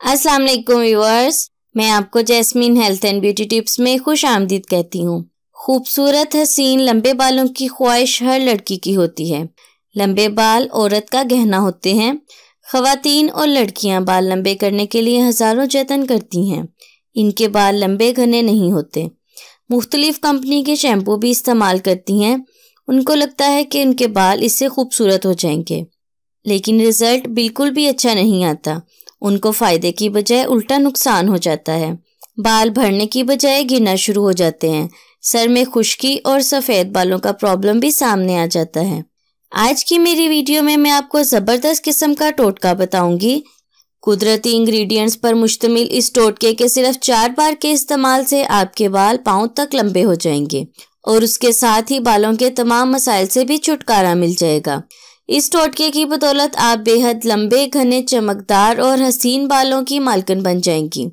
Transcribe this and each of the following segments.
अस्सलाम वालेकुम व्यूअर्स, मैं आपको jasmine health and beauty tips में खुश आमदीद कहती हूँ। खूबसूरत हसीन लंबे बालों की ख्वाहिश हर लड़की की होती है। लंबे बाल औरत का गहना होते हैं। ख़वातीन और लड़कियां बाल लंबे करने के लिए हज़ारों जतन करती हैं। इनके बाल लंबे घने नहीं होते। मुख्तलिफ कंपनी के शैम्पू भी इस्तेमाल करती हैं। उनको लगता है कि उनके बाल इससे खूबसूरत हो जाएंगे, लेकिन रिज़ल्ट बिल्कुल भी अच्छा नहीं आता। उनको फ़ायदे की बजाय उल्टा नुकसान हो जाता है। बाल भरने की बजाय गिरना शुरू हो जाते हैं। सर में खुश्की और सफ़ेद बालों का प्रॉब्लम भी सामने आ जाता है। आज की मेरी वीडियो में मैं आपको ज़बरदस्त किस्म का टोटका बताऊंगी। कुदरती इंग्रेडिएंट्स पर मुश्तमिल इस टोटके के सिर्फ 4 बार के इस्तेमाल से आपके बाल पाँव तक लंबे हो जाएंगे और उसके साथ ही बालों के तमाम मसाइल से भी छुटकारा मिल जाएगा। इस टोटके की बदौलत आप बेहद लंबे, घने, चमकदार और हसीन बालों की मालकिन बन जाएंगी।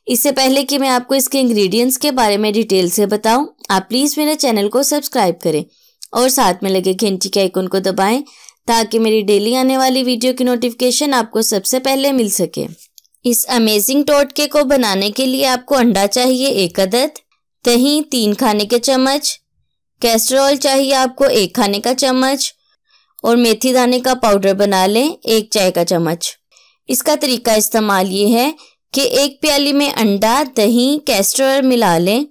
इससे पहले कि मैं आपको इसके इंग्रेडिएंट्स के बारे में डिटेल से बताऊं, आप प्लीज़ मेरे चैनल को सब्सक्राइब करें और साथ में लगे घंटी के आइकन को दबाएं ताकि मेरी डेली आने वाली वीडियो की नोटिफिकेशन आपको सबसे पहले मिल सके। इस अमेजिंग टोटके को बनाने के लिए आपको अंडा चाहिए 1 अदद, दही 3 खाने के चम्मच, कैस्टर ऑयल चाहिए आपको 1 खाने का चम्मच और मेथी दाने का पाउडर बना लें 1 चाय का चम्मच। इसका तरीका इस्तेमाल ये है कि 1 प्याली में अंडा, दही, कैस्टर ऑयल मिला लें,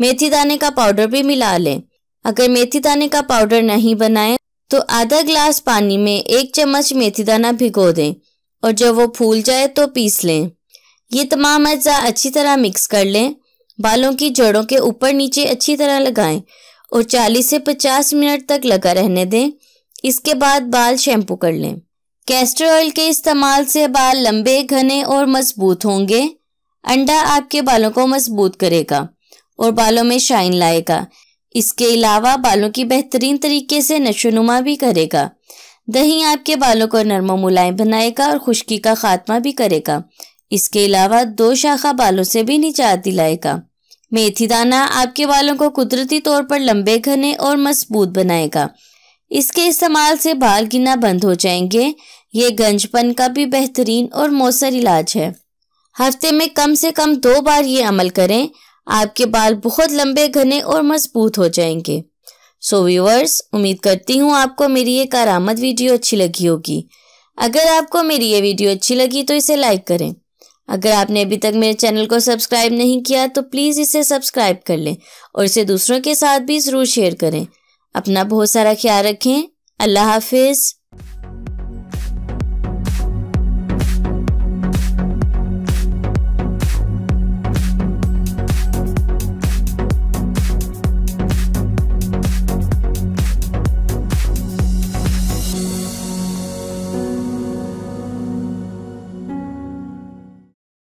मेथी दाने का पाउडर भी मिला लें। अगर मेथी दाने का पाउडर नहीं बनाएं तो आधा ग्लास पानी में 1 चम्मच मेथी दाना भिगो दें और जब वो फूल जाए तो पीस लें। ये तमाम अज्जा अच्छी तरह मिक्स कर लें। बालों की जड़ों के ऊपर नीचे अच्छी तरह लगाएं और 40 से 50 मिनट तक लगा रहने दें। इसके बाद बाल शैम्पू कर लें। कैस्टर ऑयल के इस्तेमाल से बाल लंबे, घने और मजबूत होंगे। अंडा आपके बालों को मजबूत करेगा और बालों में शाइन लाएगा। इसके अलावा बालों की बेहतरीन तरीके से नशोनुमा भी करेगा। दही आपके बालों को नरम और मुलायम बनाएगा और खुश्की का खात्मा भी करेगा। इसके अलावा 2 शाखा बालों से भी निजात दिलाएगा। मेथी दाना आपके बालों को कुदरती तौर पर लंबे, घने और मजबूत बनाएगा। इसके इस्तेमाल से बाल गिरना बंद हो जाएंगे। ये गंजपन का भी बेहतरीन और मौसर इलाज है। हफ्ते में कम से कम 2 बार ये अमल करें। आपके बाल बहुत लंबे, घने और मजबूत हो जाएंगे। सो व्यूअर्स, उम्मीद करती हूँ आपको मेरी ये कारामद वीडियो अच्छी लगी होगी। अगर आपको मेरी ये वीडियो अच्छी लगी तो इसे लाइक करें। अगर आपने अभी तक मेरे चैनल को सब्सक्राइब नहीं किया तो प्लीज़ इसे सब्सक्राइब कर लें और इसे दूसरों के साथ भी ज़रूर शेयर करें। अपना बहुत सारा ख्याल रखें। अल्लाह हाफिज़।